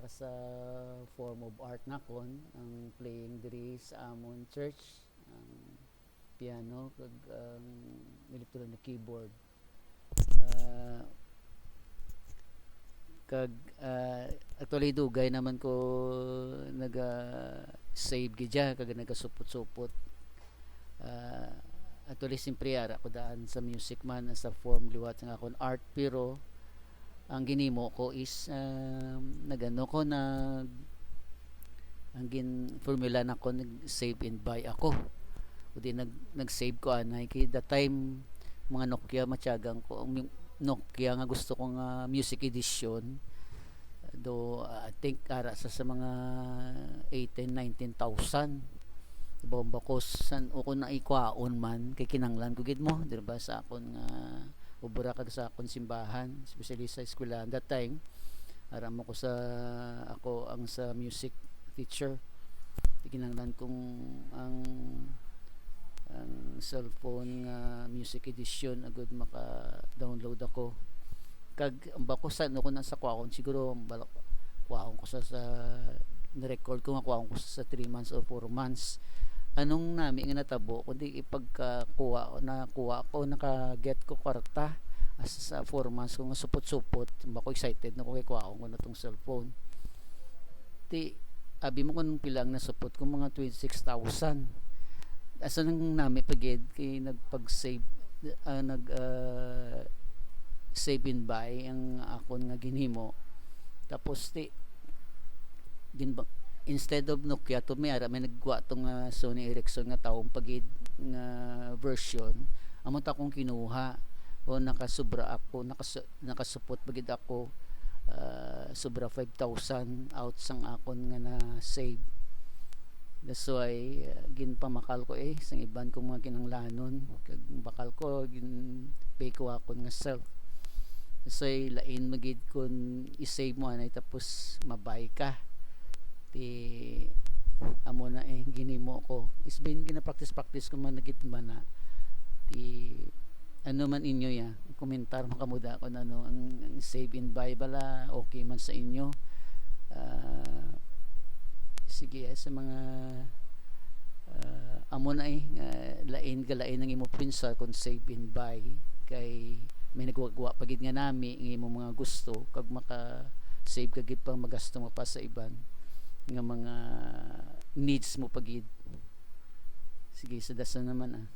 para sa form of art nakon ang playing diri sa amon church ang piano kag ang electronic keyboard. uh, kag actually dugay naman ko naga save gidya kag nagasupot-supot. uh, Actually simpre ara ko daan sa music man sa form liwat nga akon art, pero ang ginimo ko is nagano ko ang gin formula na ko nag save and buy ako o di nag-save ko anay kay that time mga Nokia matyagang ko ang Nokia nga gusto ko nga music edition, do I think ara sa mga 18-19,000 bomba ko san o ko na ikwaon man kay kinanglan ko gid mo di ba sa akon nga ubra kag sa akon simbahan, especially sa eskwelahan that time. Aram mo ko sa ako ang sa music teacher, di kinanglan kong ang cellphone nga music edition agud maka-download ako. Kag ang bako sa no ko na sa kwaon siguro kwaon ko sa ni-record ko nga kwaon ko sa 3 months or 4 months. Anong nami nga natabo kundi ipagkakuha ko naka-get ko kwarta as sa 4 months ko nga supot-supot bako excited na ko kay kwaon ko na tong cellphone. Ti abi mo kun pilang na supot ko mga 26,000. Asa nang nami pagid kay nagpag-save save and buy ang akon nga ginhimo. Tapos ti instead of Nokia to may ara may nagwa tong Sony Ericsson nga taong pagid nga version amo ta kong kinuha o nakasubra ako nakasupot pagid ako sobra 5,000 out sang akon nga na save. That's why ginpamakal ko sang iban ko mga kinanglanon kag bakal ko gin pay ko akon nga self. So lain magid kun i-save mo anay tapos mabay ka ti amo na ginimo ko is been gina-practice ko man nagit man na ti ano man inyo ya komentar mo kamuda ko na ano ang save and buy bala okay man sa inyo. Sige sa mga amo na lain ang imo pinsa kon save and buy kay may nagwagwa pagid nga nami ng imo mga gusto kag maka save kagid pang magasto mo pa sa iban nga mga needs mo pagid. Sige sa dasan naman